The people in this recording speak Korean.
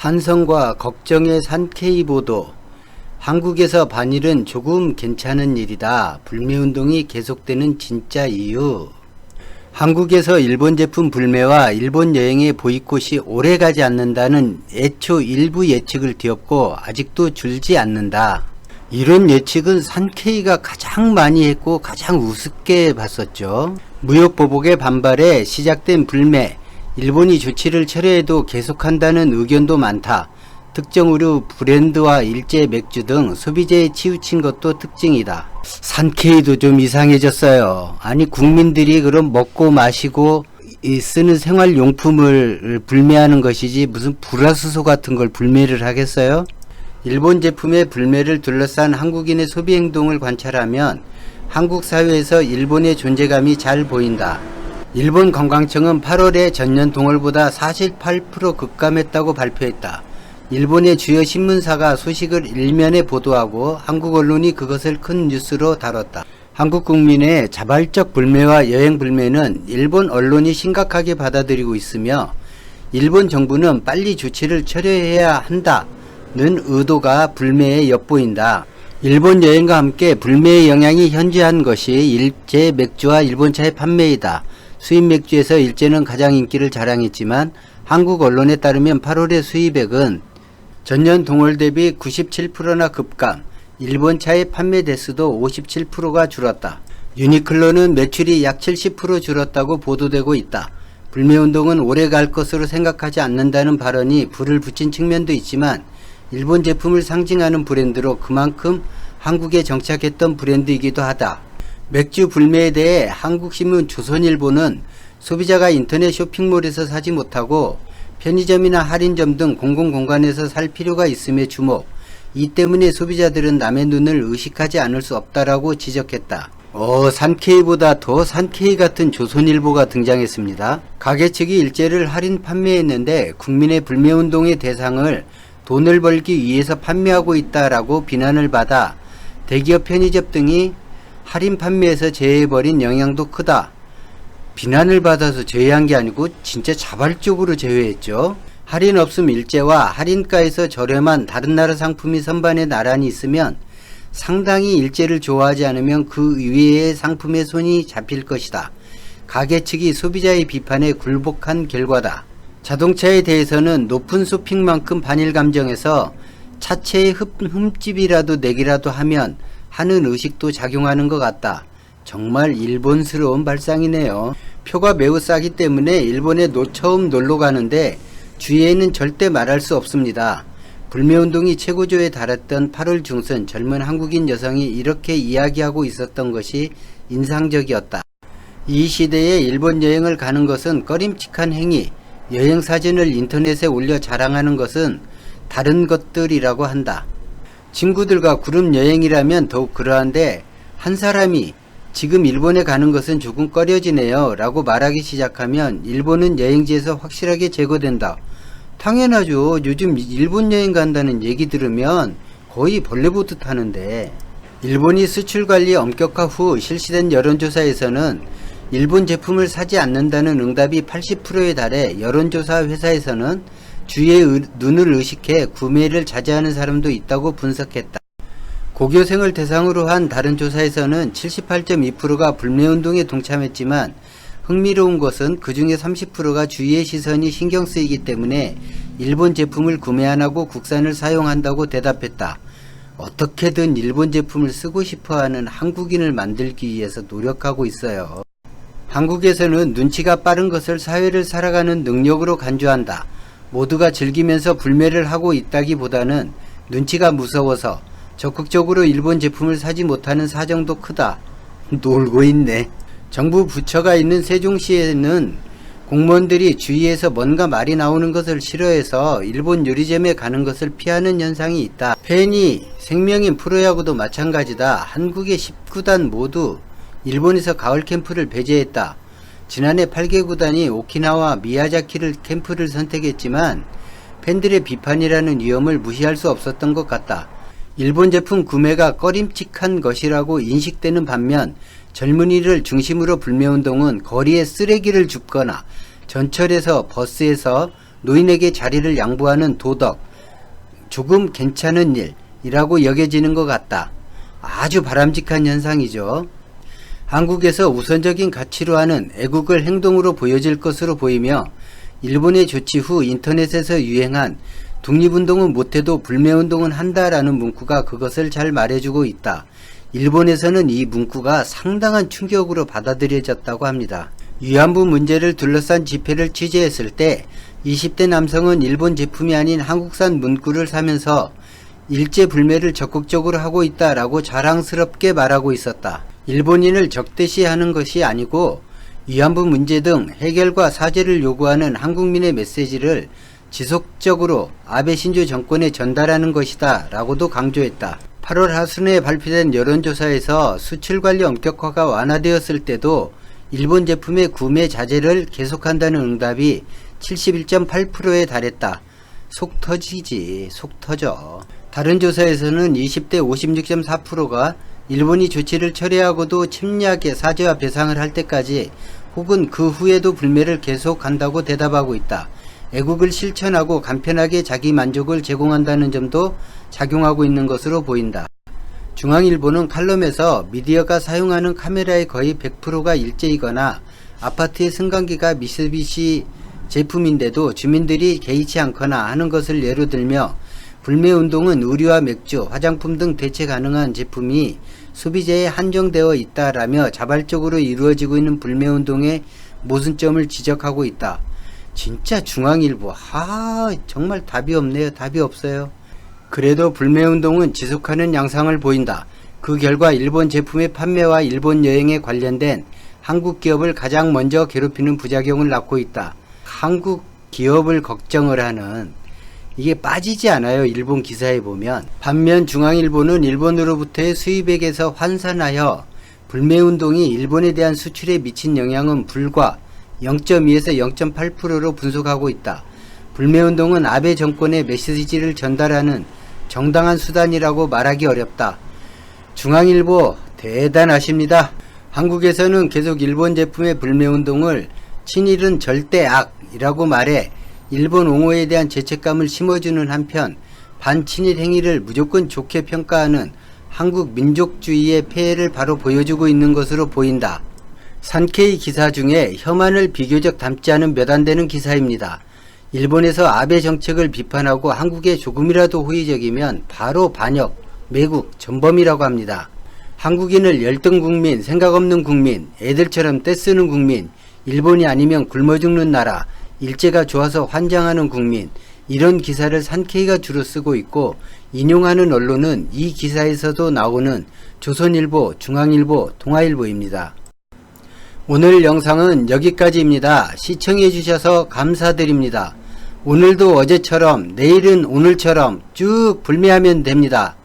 찬성과 걱정의 산케이 보도. 한국에서 반일은 조금 괜찮은 일이다. 불매운동이 계속되는 진짜 이유. 한국에서 일본 제품 불매와 일본 여행의 보이콧이 오래가지 않는다는 애초 일부 예측을 뒤엎고 아직도 줄지 않는다. 이런 예측은 산케이가 가장 많이 했고 가장 우습게 봤었죠. 무역보복의 반발에 시작된 불매, 일본이 조치를 철회해도 계속한다는 의견도 많다. 특정 의류 브랜드와 일제 맥주 등 소비재에 치우친 것도 특징이다. 산케이도 좀 이상해졌어요. 아니 국민들이 그럼 먹고 마시고 쓰는 생활용품을 불매하는 것이지 무슨 불화수소 같은 걸 불매를 하겠어요? 일본 제품의 불매를 둘러싼 한국인의 소비 행동을 관찰하면 한국 사회에서 일본의 존재감이 잘 보인다. 일본 관광청은 8월에 전년 동월보다 48% 급감했다고 발표했다. 일본의 주요 신문사가 소식을 일면에 보도하고 한국 언론이 그것을 큰 뉴스로 다뤘다. 한국 국민의 자발적 불매와 여행 불매는 일본 언론이 심각하게 받아들이고 있으며 일본 정부는 빨리 조치를 철회해야 한다는 의도가 불매에 엿보인다. 일본 여행과 함께 불매의 영향이 현저한 것이 일제 맥주와 일본차의 판매이다. 수입 맥주에서 일제는 가장 인기를 자랑했지만 한국 언론에 따르면 8월의 수입액은 전년 동월 대비 97%나 급감, 일본차의 판매 대수도 57%가 줄었다. 유니클로는 매출이 약 70% 줄었다고 보도되고 있다. 불매운동은 오래 갈 것으로 생각하지 않는다는 발언이 불을 붙인 측면도 있지만 일본 제품을 상징하는 브랜드로 그만큼 한국에 정착했던 브랜드이기도 하다. 맥주 불매에 대해 한국신문 조선일보는 소비자가 인터넷 쇼핑몰에서 사지 못하고 편의점이나 할인점 등 공공공간에서 살 필요가 있음에 주목. 이 때문에 소비자들은 남의 눈을 의식하지 않을 수 없다라고 지적했다. 산케이보다 더 산케이 같은 조선일보가 등장했습니다. 가게 측이 일제를 할인 판매했는데 국민의 불매운동의 대상을 돈을 벌기 위해서 판매하고 있다라고 비난을 받아 대기업 편의점 등이 할인 판매에서 제외해버린 영향도 크다. 비난을 받아서 제외한 게 아니고 진짜 자발적으로 제외했죠. 할인 없음 일제와 할인가에서 저렴한 다른 나라 상품이 선반에 나란히 있으면 상당히 일제를 좋아하지 않으면 그 이외의 상품에 손이 잡힐 것이다. 가게 측이 소비자의 비판에 굴복한 결과다. 자동차에 대해서는 높은 쇼핑만큼 반일 감정에서 차체의 흠집이라도 내기라도 하면 하는 의식도 작용하는 것 같다. 정말 일본스러운 발상이네요. 표가 매우 싸기 때문에 일본에 처음 놀러 가는데 주위에는 절대 말할 수 없습니다. 불매운동이 최고조에 달했던 8월 중순 젊은 한국인 여성이 이렇게 이야기하고 있었던 것이 인상적이었다. 이 시대에 일본 여행을 가는 것은 꺼림칙한 행위, 여행 사진을 인터넷에 올려 자랑하는 것은 다른 것들이라고 한다. 친구들과 그룹 여행이라면 더욱 그러한데 한 사람이 지금 일본에 가는 것은 조금 꺼려지네요 라고 말하기 시작하면 일본은 여행지에서 확실하게 제거된다. 당연하죠. 요즘 일본 여행 간다는 얘기 들으면 거의 벌레 보듯 하는데. 일본이 수출관리 엄격화 후 실시된 여론조사에서는 일본 제품을 사지 않는다는 응답이 80%에 달해 여론조사 회사에서는 주위의 눈을 의식해 구매를 자제하는 사람도 있다고 분석했다. 고교생을 대상으로 한 다른 조사에서는 78.2%가 불매운동에 동참했지만 흥미로운 것은 그 중에 30%가 주위의 시선이 신경 쓰이기 때문에 일본 제품을 구매 안 하고 국산을 사용한다고 대답했다. 어떻게든 일본 제품을 쓰고 싶어하는 한국인을 만들기 위해서 노력하고 있어요. 한국에서는 눈치가 빠른 것을 사회를 살아가는 능력으로 간주한다. 모두가 즐기면서 불매를 하고 있다기보다는 눈치가 무서워서 적극적으로 일본 제품을 사지 못하는 사정도 크다. 놀고 있네. 정부 부처가 있는 세종시에는 공무원들이 주위에서 뭔가 말이 나오는 것을 싫어해서 일본 요리점에 가는 것을 피하는 현상이 있다. 팬이 생명인 프로야구도 마찬가지다. 한국의 19단 모두 일본에서 가을 캠프를 배제했다. 지난해 8개 구단이 오키나와 미야자키를 캠프를 선택했지만 팬들의 비판이라는 위험을 무시할 수 없었던 것 같다. 일본 제품 구매가 꺼림칙한 것이라고 인식되는 반면 젊은이를 중심으로 불매운동은 거리에 쓰레기를 줍거나 전철에서 버스에서 노인에게 자리를 양보하는 도덕, 조금 괜찮은 일이라고 여겨지는 것 같다. 아주 바람직한 현상이죠. 한국에서 우선적인 가치로 하는 애국을 행동으로 보여질 것으로 보이며 일본의 조치 후 인터넷에서 유행한 독립운동은 못해도 불매운동은 한다라는 문구가 그것을 잘 말해주고 있다. 일본에서는 이 문구가 상당한 충격으로 받아들여졌다고 합니다. 위안부 문제를 둘러싼 집회를 취재했을 때 20대 남성은 일본 제품이 아닌 한국산 문구를 사면서 일제 불매를 적극적으로 하고 있다라고 자랑스럽게 말하고 있었다. 일본인을 적대시하는 것이 아니고 위안부 문제 등 해결과 사죄를 요구하는 한국민의 메시지를 지속적으로 아베 신조 정권에 전달하는 것이다 라고도 강조했다. 8월 하순에 발표된 여론조사에서 수출관리 엄격화가 완화되었을 때도 일본 제품의 구매 자제를 계속한다는 응답이 71.8%에 달했다. 속 터지지, 속 터져. 다른 조사에서는 20대 56.4%가 일본이 조치를 철회하고도 침략의 사죄와 배상을 할 때까지 혹은 그 후에도 불매를 계속한다고 대답하고 있다. 애국을 실천하고 간편하게 자기 만족을 제공한다는 점도 작용하고 있는 것으로 보인다. 중앙일보는 칼럼에서 미디어가 사용하는 카메라의 거의 100%가 일제이거나 아파트의 승강기가 미쓰비시 제품인데도 주민들이 개의치 않거나 하는 것을 예로 들며 불매운동은 의류와 맥주, 화장품 등 대체 가능한 제품이 소비재에 한정되어 있다라며 자발적으로 이루어지고 있는 불매운동의 모순점을 지적하고 있다. 진짜 중앙일보, 정말 답이 없네요. 답이 없어요. 그래도 불매운동은 지속하는 양상을 보인다. 그 결과 일본 제품의 판매와 일본 여행에 관련된 한국 기업을 가장 먼저 괴롭히는 부작용을 낳고 있다. 한국 기업을 걱정을 하는, 이게 빠지지 않아요. 일본 기사에 보면. 반면 중앙일보는 일본으로부터의 수입액에서 환산하여 불매운동이 일본에 대한 수출에 미친 영향은 불과 0.2에서 0.8%로 분석하고 있다. 불매운동은 아베 정권의 메시지를 전달하는 정당한 수단이라고 말하기 어렵다. 중앙일보 대단하십니다. 한국에서는 계속 일본 제품의 불매운동을 친일은 절대 악이라고 말해 일본 옹호에 대한 죄책감을 심어주는 한편 반친일 행위를 무조건 좋게 평가하는 한국 민족주의의 폐해를 바로 보여주고 있는 것으로 보인다. 산케이 기사 중에 혐한을 비교적 담지 않은 몇 안 되는 기사입니다. 일본에서 아베 정책을 비판하고 한국에 조금이라도 호의적이면 바로 반역, 매국, 전범이라고 합니다. 한국인을 열등 국민, 생각 없는 국민, 애들처럼 떼쓰는 국민, 일본이 아니면 굶어 죽는 나라, 일제가 좋아서 환장하는 국민, 이런 기사를 산케이가 주로 쓰고 있고 인용하는 언론은 이 기사에서도 나오는 조선일보, 중앙일보, 동아일보입니다. 오늘 영상은 여기까지입니다. 시청해 주셔서 감사드립니다. 오늘도 어제처럼 내일은 오늘처럼 쭉 불매하면 됩니다.